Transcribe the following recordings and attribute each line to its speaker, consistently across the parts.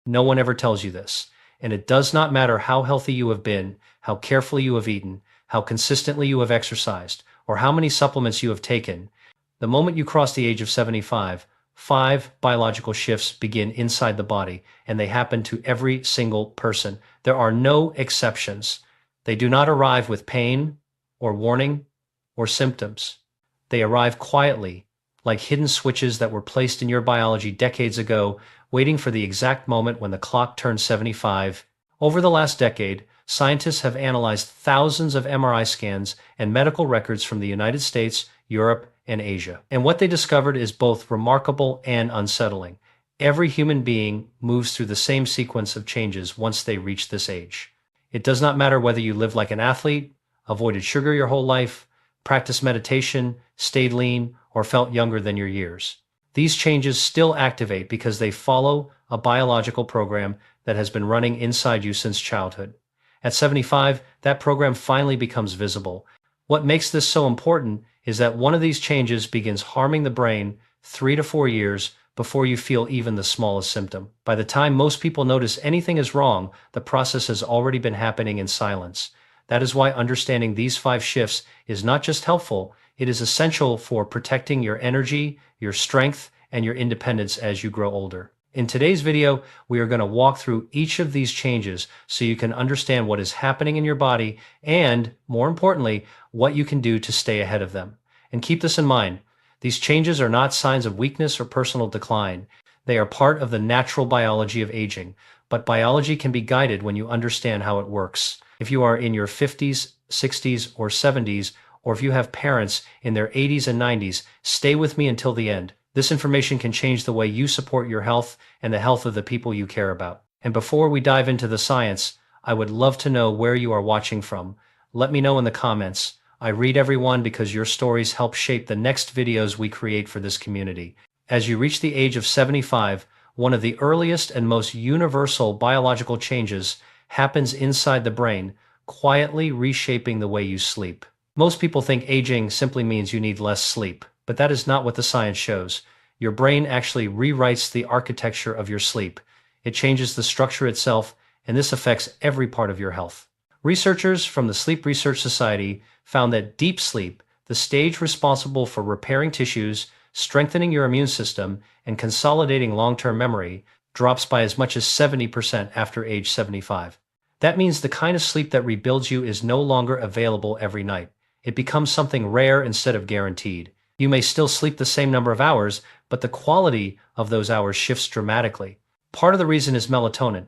Speaker 1: No one ever tells you this. And it does not matter how healthy you have been, how carefully you have eaten, how consistently you have exercised, or how many supplements you have taken. The moment you cross the age of 75, 5 biological shifts begin inside the body, and they happen to every single person. There are no exceptions. They do not arrive with pain, or warning, or symptoms. They arrive quietly, like hidden switches that were placed in your biology decades ago, waiting for the exact moment when the clock turns 75. Over the last decade, scientists have analyzed thousands of MRI scans and medical records from the United States, Europe, and Asia. And what they discovered is both remarkable and unsettling. Every human being moves through the same sequence of changes once they reach this age. It does not matter whether you lived like an athlete, avoided sugar your whole life, practiced meditation, stayed lean, or felt younger than your years. These changes still activate because they follow a biological program that has been running inside you since childhood. At 75, that program finally becomes visible. What makes this so important is that one of these changes begins harming the brain 3 to 4 years before you feel even the smallest symptom. By the time most people notice anything is wrong, the process has already been happening in silence. That is why understanding these 5 shifts is not just helpful, it is essential for protecting your energy, your strength, and your independence as you grow older. In today's video, we are going to walk through each of these changes so you can understand what is happening in your body and, more importantly, what you can do to stay ahead of them. And keep this in mind, these changes are not signs of weakness or personal decline. They are part of the natural biology of aging, but biology can be guided when you understand how it works. If you are in your 50s, 60s, or 70s, or if you have parents in their 80s and 90s, stay with me until the end. This information can change the way you support your health and the health of the people you care about. And before we dive into the science, I would love to know where you are watching from. Let me know in the comments. I read everyone because your stories help shape the next videos we create for this community. As you reach the age of 75, one of the earliest and most universal biological changes happens inside the brain, quietly reshaping the way you sleep. Most people think aging simply means you need less sleep, but that is not what the science shows. Your brain actually rewrites the architecture of your sleep. It changes the structure itself, and this affects every part of your health. Researchers from the Sleep Research Society found that deep sleep, the stage responsible for repairing tissues, strengthening your immune system, and consolidating long-term memory, drops by as much as 70% after age 75. That means the kind of sleep that rebuilds you is no longer available every night. It becomes something rare instead of guaranteed. You may still sleep the same number of hours, but the quality of those hours shifts dramatically. Part of the reason is melatonin.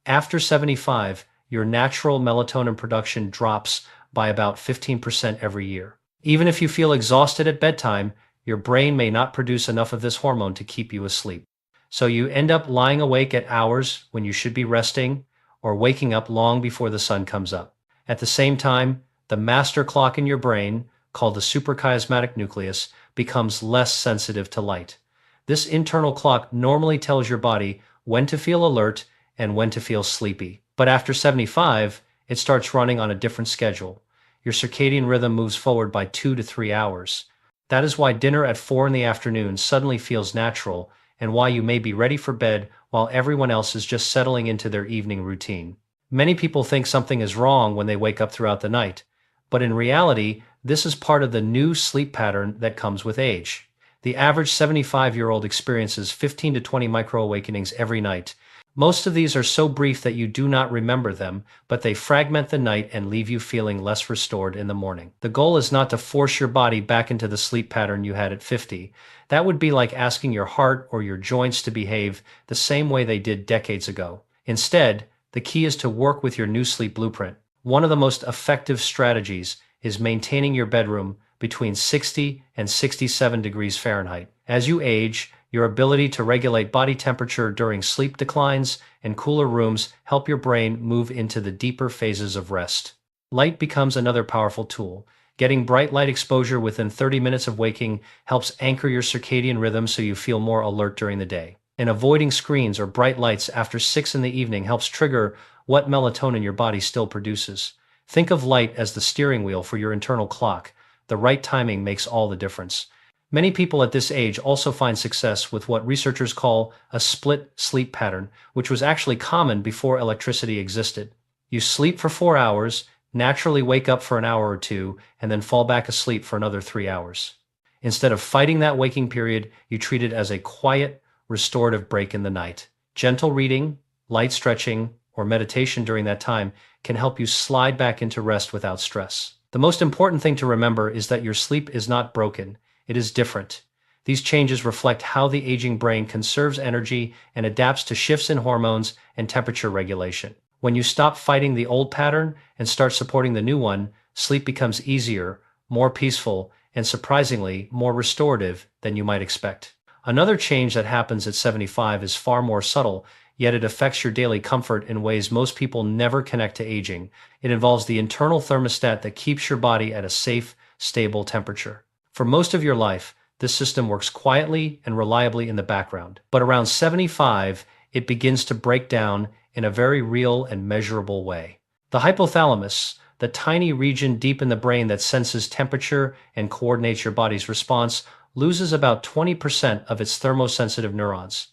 Speaker 1: After 75, your natural melatonin production drops by about 15% every year. Even if you feel exhausted at bedtime, your brain may not produce enough of this hormone to keep you asleep. So you end up lying awake at hours when you should be resting, or waking up long before the sun comes up. At the same time, the master clock in your brain, called the suprachiasmatic nucleus, becomes less sensitive to light. This internal clock normally tells your body when to feel alert and when to feel sleepy. But after 75, it starts running on a different schedule. Your circadian rhythm moves forward by 2 to 3 hours. That is why dinner at 4 in the afternoon suddenly feels natural, and why you may be ready for bed while everyone else is just settling into their evening routine. Many people think something is wrong when they wake up throughout the night, but in reality, this is part of the new sleep pattern that comes with age. The average 75-year-old experiences 15 to 20 micro-awakenings every night. Most of these are so brief that you do not remember them, but they fragment the night and leave you feeling less restored in the morning. The goal is not to force your body back into the sleep pattern you had at 50. That would be like asking your heart or your joints to behave the same way they did decades ago. Instead, the key is to work with your new sleep blueprint. One of the most effective strategies is maintaining your bedroom between 60 and 67 degrees Fahrenheit. As you age, your ability to regulate body temperature during sleep declines and cooler rooms help your brain move into the deeper phases of rest. Light becomes another powerful tool. Getting bright light exposure within 30 minutes of waking helps anchor your circadian rhythm so you feel more alert during the day. And avoiding screens or bright lights after 6 in the evening helps trigger what melatonin your body still produces. Think of light as the steering wheel for your internal clock. The right timing makes all the difference. Many people at this age also find success with what researchers call a split sleep pattern, which was actually common before electricity existed. You sleep for 4 hours, naturally wake up for an hour or two, and then fall back asleep for another 3 hours. Instead of fighting that waking period, you treat it as a quiet, restorative break in the night. Gentle reading, light stretching, or meditation during that time can help you slide back into rest without stress. The most important thing to remember is that your sleep is not broken. It is different. These changes reflect how the aging brain conserves energy and adapts to shifts in hormones and temperature regulation. When you stop fighting the old pattern and start supporting the new one, sleep becomes easier, more peaceful, and surprisingly more restorative than you might expect. Another change that happens at 75 is far more subtle, yet it affects your daily comfort in ways most people never connect to aging. It involves the internal thermostat that keeps your body at a safe, stable temperature. For most of your life, this system works quietly and reliably in the background. But around 75, it begins to break down in a very real and measurable way. The hypothalamus, the tiny region deep in the brain that senses temperature and coordinates your body's response, loses about 20% of its thermosensitive neurons.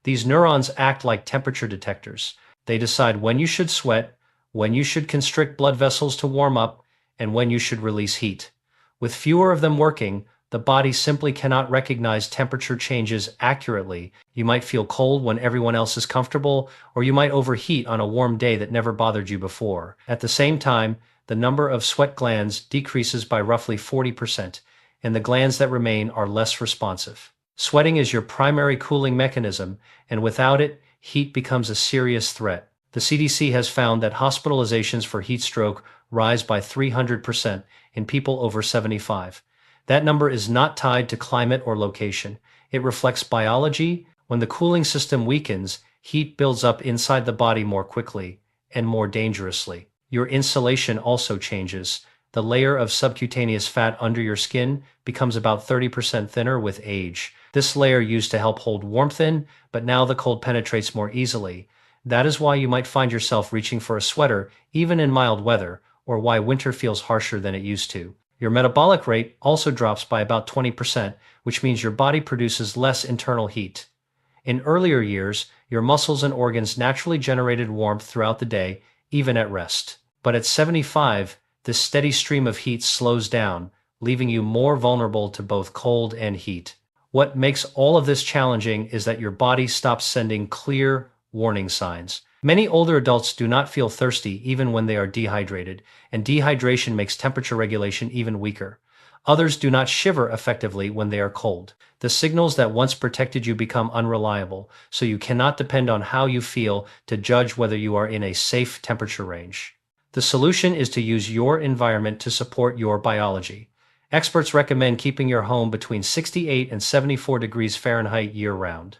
Speaker 1: These neurons act like temperature detectors. They decide when you should sweat, when you should constrict blood vessels to warm up, and when you should release heat. With fewer of them working, the body simply cannot recognize temperature changes accurately. You might feel cold when everyone else is comfortable, or you might overheat on a warm day that never bothered you before. At the same time, the number of sweat glands decreases by roughly 40%, and the glands that remain are less responsive. Sweating is your primary cooling mechanism, and without it, heat becomes a serious threat. The CDC has found that hospitalizations for heat stroke rise by 300% in people over 75. That number is not tied to climate or location. It reflects biology. When the cooling system weakens, heat builds up inside the body more quickly and more dangerously. Your insulation also changes. The layer of subcutaneous fat under your skin becomes about 30% thinner with age. This layer used to help hold warmth in, but now the cold penetrates more easily. That is why you might find yourself reaching for a sweater even in mild weather, or why winter feels harsher than it used to. Your metabolic rate also drops by about 20%, which means your body produces less internal heat. In earlier years, your muscles and organs naturally generated warmth throughout the day, even at rest. But at 75, this steady stream of heat slows down, leaving you more vulnerable to both cold and heat. What makes all of this challenging is that your body stops sending clear warning signs. Many older adults do not feel thirsty even when they are dehydrated, and dehydration makes temperature regulation even weaker. Others do not shiver effectively when they are cold. The signals that once protected you become unreliable, so you cannot depend on how you feel to judge whether you are in a safe temperature range. The solution is to use your environment to support your biology. Experts recommend keeping your home between 68 and 74 degrees Fahrenheit year-round.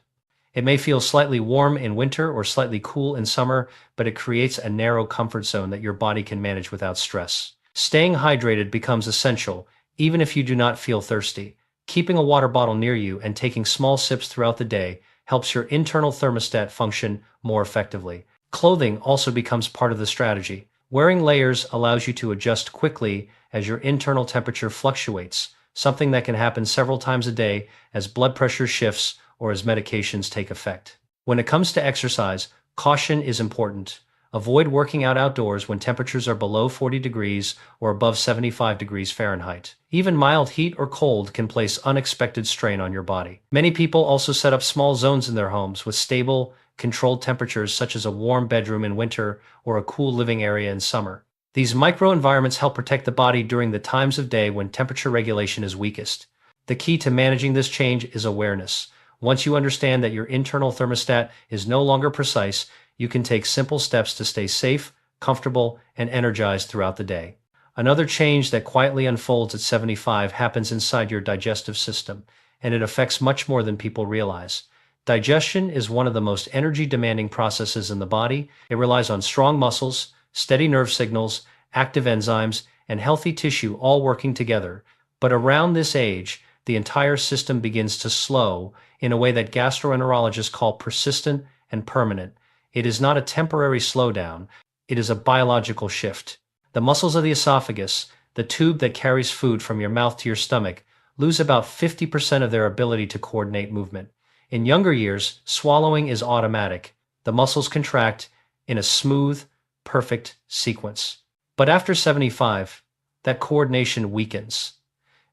Speaker 1: It may feel slightly warm in winter or slightly cool in summer, but it creates a narrow comfort zone that your body can manage without stress. Staying hydrated becomes essential, even if you do not feel thirsty. Keeping a water bottle near you and taking small sips throughout the day helps your internal thermostat function more effectively. Clothing also becomes part of the strategy. Wearing layers allows you to adjust quickly as your internal temperature fluctuates, something that can happen several times a day as blood pressure shifts or as medications take effect. When it comes to exercise, caution is important. Avoid working out outdoors when temperatures are below 40 degrees or above 75 degrees Fahrenheit. Even mild heat or cold can place unexpected strain on your body. Many people also set up small zones in their homes with stable, controlled temperatures such as a warm bedroom in winter or a cool living area in summer. These microenvironments help protect the body during the times of day when temperature regulation is weakest. The key to managing this change is awareness. Once you understand that your internal thermostat is no longer precise, you can take simple steps to stay safe, comfortable, and energized throughout the day. Another change that quietly unfolds at 75 happens inside your digestive system, and it affects much more than people realize. Digestion is one of the most energy-demanding processes in the body. It relies on strong muscles, steady nerve signals, active enzymes, and healthy tissue all working together. But around this age, the entire system begins to slow in a way that gastroenterologists call persistent and permanent. It is not a temporary slowdown, it is a biological shift. The muscles of the esophagus, the tube that carries food from your mouth to your stomach, lose about 50% of their ability to coordinate movement. In younger years, swallowing is automatic. The muscles contract in a smooth, perfect sequence. But after 75, that coordination weakens.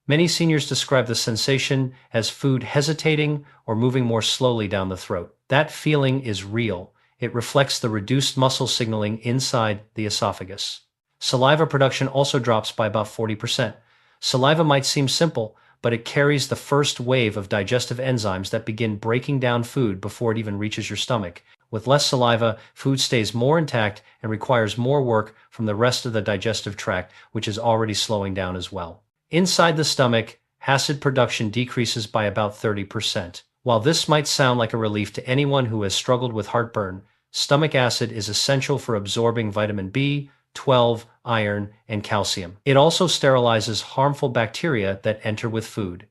Speaker 1: Many seniors describe the sensation as food hesitating or moving more slowly down the throat. That feeling is real. It reflects the reduced muscle signaling inside the esophagus. Saliva production also drops by about 40%. Saliva might seem simple, but it carries the first wave of digestive enzymes that begin breaking down food before it even reaches your stomach. With less saliva, food stays more intact and requires more work from the rest of the digestive tract, which is already slowing down as well. Inside the stomach, acid production decreases by about 30%. While this might sound like a relief to anyone who has struggled with heartburn, stomach acid is essential for absorbing vitamin B12, iron, and calcium. It also sterilizes harmful bacteria that enter with food.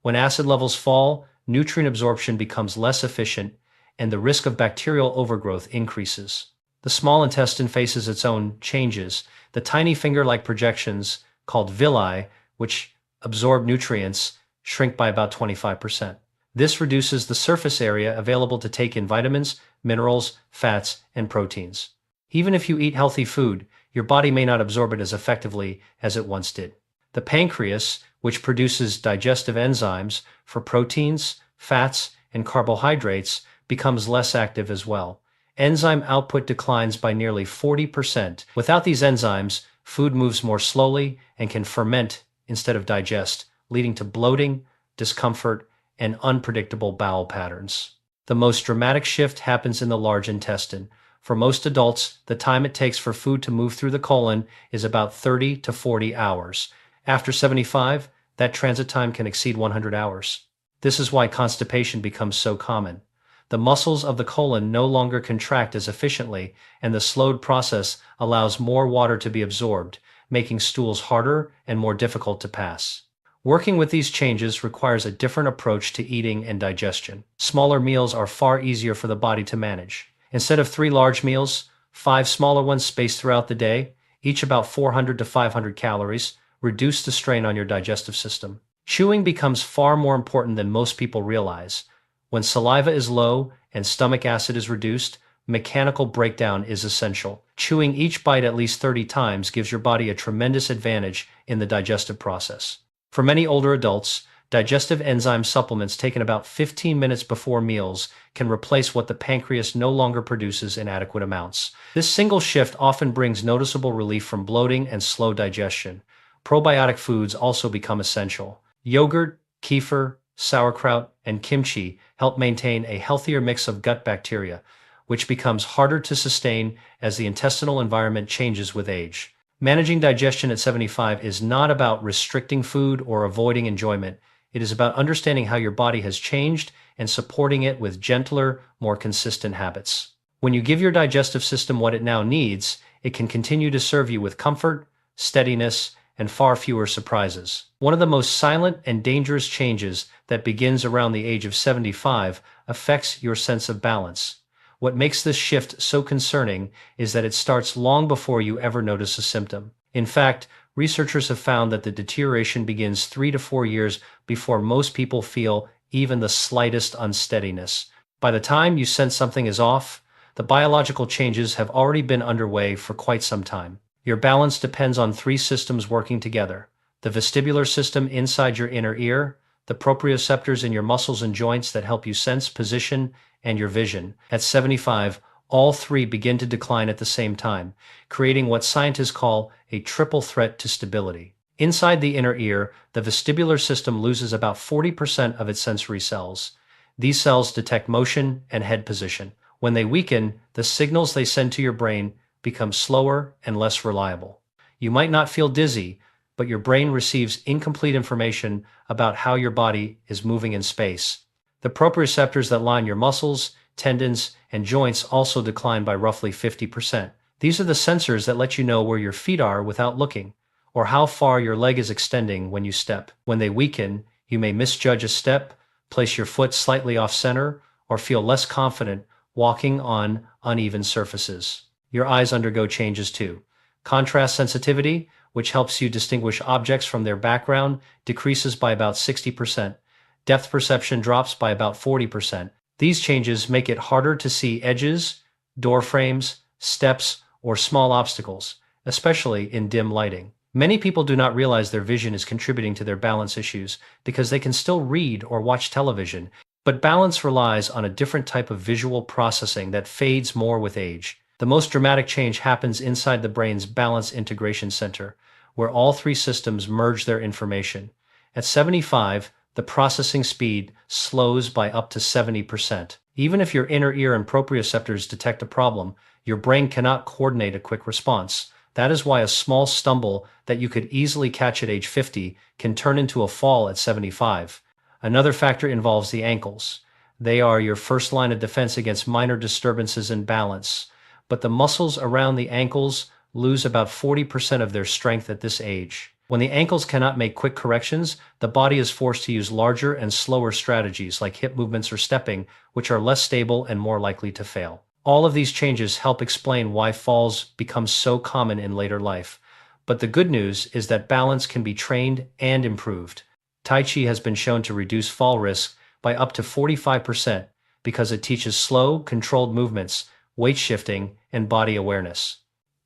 Speaker 1: When acid levels fall, nutrient absorption becomes less efficient, and the risk of bacterial overgrowth increases. The small intestine faces its own changes. The tiny finger-like projections, called villi, which absorb nutrients, shrink by about 25%. This reduces the surface area available to take in vitamins, minerals, fats, and proteins. Even if you eat healthy food, your body may not absorb it as effectively as it once did. The pancreas, which produces digestive enzymes for proteins, fats, and carbohydrates, becomes less active as well. Enzyme output declines by nearly 40%. Without these enzymes, food moves more slowly and can ferment instead of digest, leading to bloating, discomfort, and unpredictable bowel patterns. The most dramatic shift happens in the large intestine. For most adults, the time it takes for food to move through the colon is about 30 to 40 hours. After 75, that transit time can exceed 100 hours. This is why constipation becomes so common. The muscles of the colon no longer contract as efficiently, and the slowed process allows more water to be absorbed, making stools harder and more difficult to pass. Working with these changes requires a different approach to eating and digestion. Smaller meals are far easier for the body to manage. Instead of 3 large meals, 5 smaller ones spaced throughout the day, each about 400 to 500 calories, reduce the strain on your digestive system. Chewing becomes far more important than most people realize. When saliva is low and stomach acid is reduced, mechanical breakdown is essential. Chewing each bite at least 30 times gives your body a tremendous advantage in the digestive process. For many older adults, digestive enzyme supplements taken about 15 minutes before meals can replace what the pancreas no longer produces in adequate amounts. This single shift often brings noticeable relief from bloating and slow digestion. Probiotic foods also become essential. Yogurt, kefir, sauerkraut, and kimchi help maintain a healthier mix of gut bacteria, which becomes harder to sustain as the intestinal environment changes with age. Managing digestion at 75 is not about restricting food or avoiding enjoyment. It is about understanding how your body has changed and supporting it with gentler, more consistent habits. When you give your digestive system what it now needs, it can continue to serve you with comfort, steadiness, and far fewer surprises. One of the most silent and dangerous changes that begins around the age of 75 affects your sense of balance. What makes this shift so concerning is that it starts long before you ever notice a symptom. In fact, researchers have found that the deterioration begins 3 to 4 years before most people feel even the slightest unsteadiness. By the time you sense something is off, the biological changes have already been underway for quite some time. Your balance depends on 3 systems working together: the vestibular system inside your inner ear, the proprioceptors in your muscles and joints that help you sense position, and your vision. At 75, all 3 begin to decline at the same time, creating what scientists call a triple threat to stability. Inside the inner ear, the vestibular system loses about 40% of its sensory cells. These cells detect motion and head position. When they weaken, the signals they send to your brain become slower and less reliable. You might not feel dizzy, but your brain receives incomplete information about how your body is moving in space. The proprioceptors that line your muscles, tendons, and joints also decline by roughly 50%. These are the sensors that let you know where your feet are without looking, or how far your leg is extending when you step. When they weaken, you may misjudge a step, place your foot slightly off center, or feel less confident walking on uneven surfaces. Your eyes undergo changes too. Contrast sensitivity, which helps you distinguish objects from their background, decreases by about 60%. Depth perception drops by about 40%. These changes make it harder to see edges, door frames, steps, or small obstacles, especially in dim lighting. Many people do not realize their vision is contributing to their balance issues because they can still read or watch television, but balance relies on a different type of visual processing that fades more with age. The most dramatic change happens inside the brain's balance integration center, where all three systems merge their information. At 75, the processing speed slows by up to 70%. Even if your inner ear and proprioceptors detect a problem, your brain cannot coordinate a quick response. That is why a small stumble that you could easily catch at age 50 can turn into a fall at 75. Another factor involves the ankles. They are your first line of defense against minor disturbances in balance, but the muscles around the ankles lose about 40% of their strength at this age. When the ankles cannot make quick corrections, the body is forced to use larger and slower strategies like hip movements or stepping, which are less stable and more likely to fail. All of these changes help explain why falls become so common in later life. But the good news is that balance can be trained and improved. Tai Chi has been shown to reduce fall risk by up to 45% because it teaches slow, controlled movements, weight shifting, and body awareness.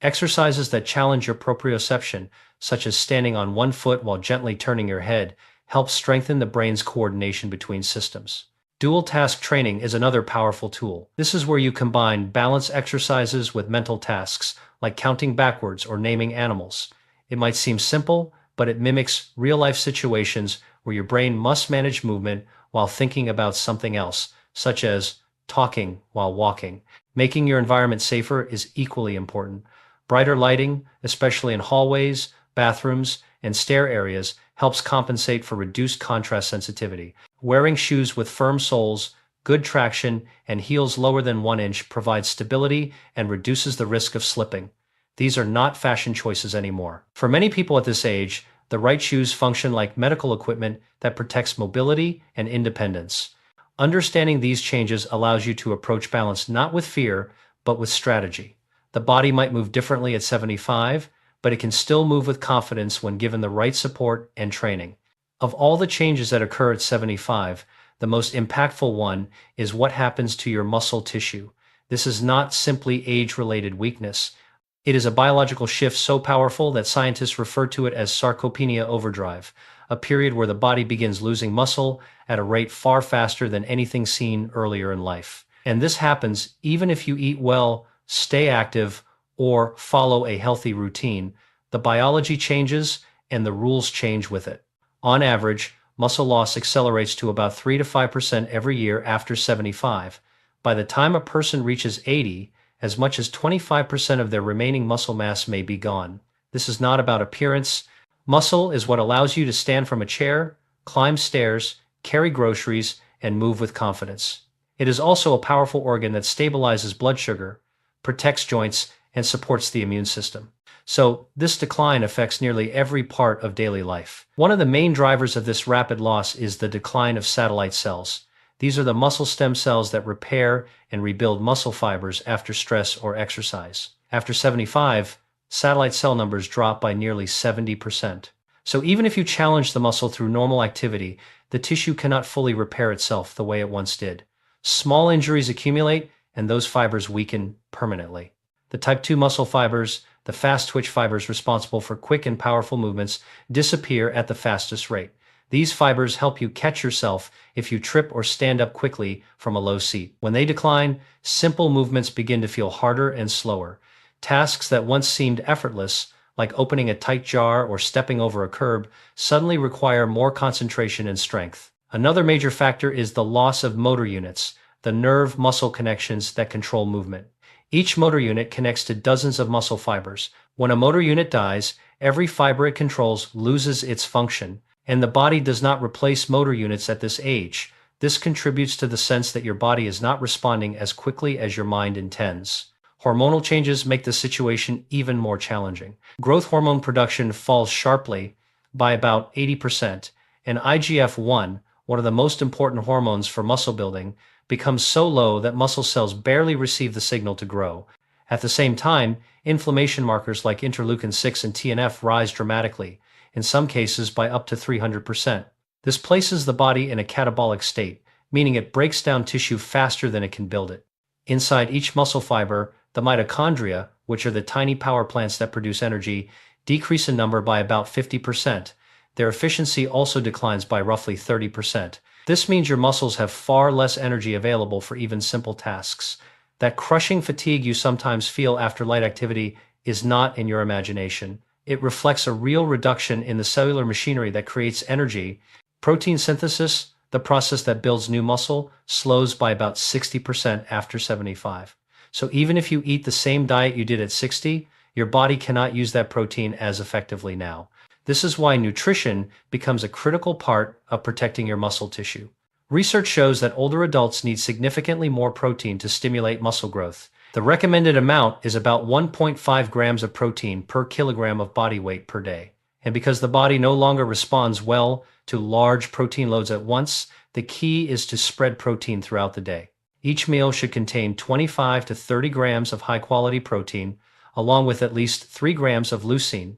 Speaker 1: Exercises that challenge your proprioception, such as standing on one foot while gently turning your head, help strengthen the brain's coordination between systems. Dual task training is another powerful tool. This is where you combine balance exercises with mental tasks, like counting backwards or naming animals. It might seem simple, but it mimics real-life situations where your brain must manage movement while thinking about something else, such as talking while walking. Making your environment safer is equally important. Brighter lighting, especially in hallways, bathrooms, and stair areas, helps compensate for reduced contrast sensitivity. Wearing shoes with firm soles, good traction, and heels lower than 1 inch provides stability and reduces the risk of slipping. These are not fashion choices anymore. For many people at this age, the right shoes function like medical equipment that protects mobility and independence. Understanding these changes allows you to approach balance not with fear, but with strategy. The body might move differently at 75, but it can still move with confidence when given the right support and training. Of all the changes that occur at 75, the most impactful one is what happens to your muscle tissue. This is not simply age-related weakness. It is a biological shift so powerful that scientists refer to it as sarcopenia overdrive, a period where the body begins losing muscle at a rate far faster than anything seen earlier in life. And this happens even if you eat well, stay active, or follow a healthy routine. The biology changes and the rules change with it. On average, muscle loss accelerates to about 3 to 5% every year after 75. By the time a person reaches 80, as much as 25% of their remaining muscle mass may be gone. This is not about appearance. Muscle is what allows you to stand from a chair, climb stairs, carry groceries, and move with confidence. It is also a powerful organ that stabilizes blood sugar, protects joints, and supports the immune system. So, this decline affects nearly every part of daily life. One of the main drivers of this rapid loss is the decline of satellite cells. These are the muscle stem cells that repair and rebuild muscle fibers after stress or exercise. After 75, satellite cell numbers drop by nearly 70%. So even if you challenge the muscle through normal activity, the tissue cannot fully repair itself the way it once did. Small injuries accumulate, and those fibers weaken permanently. The type 2 muscle fibers, the fast twitch fibers responsible for quick and powerful movements, disappear at the fastest rate. These fibers help you catch yourself if you trip or stand up quickly from a low seat. When they decline, simple movements begin to feel harder and slower. Tasks that once seemed effortless, like opening a tight jar or stepping over a curb, suddenly require more concentration and strength. Another major factor is the loss of motor units, the nerve-muscle connections that control movement. Each motor unit connects to dozens of muscle fibers. When a motor unit dies, every fiber it controls loses its function, and the body does not replace motor units at this age. This contributes to the sense that your body is not responding as quickly as your mind intends. Hormonal changes make the situation even more challenging. Growth hormone production falls sharply by about 80%, and IGF-1, one of the most important hormones for muscle building, becomes so low that muscle cells barely receive the signal to grow. At the same time, inflammation markers like interleukin-6 and TNF rise dramatically, in some cases by up to 300%. This places the body in a catabolic state, meaning it breaks down tissue faster than it can build it. Inside each muscle fiber, the mitochondria, which are the tiny power plants that produce energy, decrease in number by about 50%. Their efficiency also declines by roughly 30%. This means your muscles have far less energy available for even simple tasks. That crushing fatigue you sometimes feel after light activity is not in your imagination. It reflects a real reduction in the cellular machinery that creates energy. Protein synthesis, the process that builds new muscle, slows by about 60% after 75. So even if you eat the same diet you did at 60, your body cannot use that protein as effectively now. This is why nutrition becomes a critical part of protecting your muscle tissue. Research shows that older adults need significantly more protein to stimulate muscle growth. The recommended amount is about 1.5 grams of protein per kilogram of body weight per day. And because the body no longer responds well to large protein loads at once, the key is to spread protein throughout the day. Each meal should contain 25 to 30 grams of high-quality protein, along with at least 3 grams of leucine,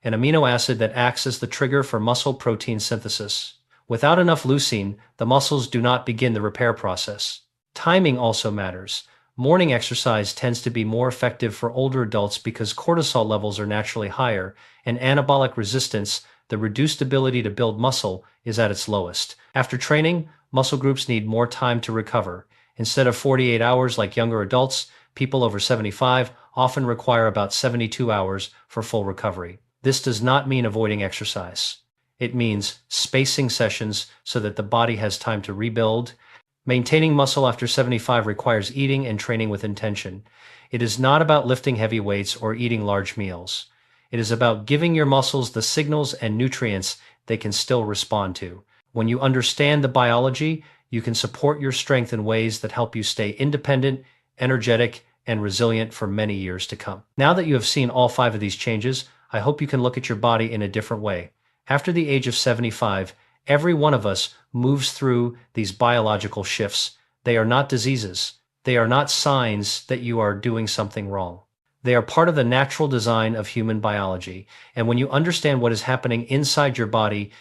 Speaker 1: an amino acid that acts as the trigger for muscle protein synthesis. Without enough leucine, the muscles do not begin the repair process. Timing also matters. Morning exercise tends to be more effective for older adults because cortisol levels are naturally higher, and anabolic resistance, the reduced ability to build muscle, is at its lowest. After training, muscle groups need more time to recover. Instead of 48 hours like younger adults, people over 75 often require about 72 hours for full recovery. This does not mean avoiding exercise. It means spacing sessions so that the body has time to rebuild. Maintaining muscle after 75 requires eating and training with intention. It is not about lifting heavy weights or eating large meals. It is about giving your muscles the signals and nutrients they can still respond to. When you understand the biology, you can support your strength in ways that help you stay independent, energetic, and resilient for many years to come. Now that you have seen all 5 of these changes, I hope you can look at your body in a different way. After the age of 75, every one of us moves through these biological shifts. They are not diseases. They are not signs that you are doing something wrong. They are part of the natural design of human biology. And when you understand what is happening inside your body,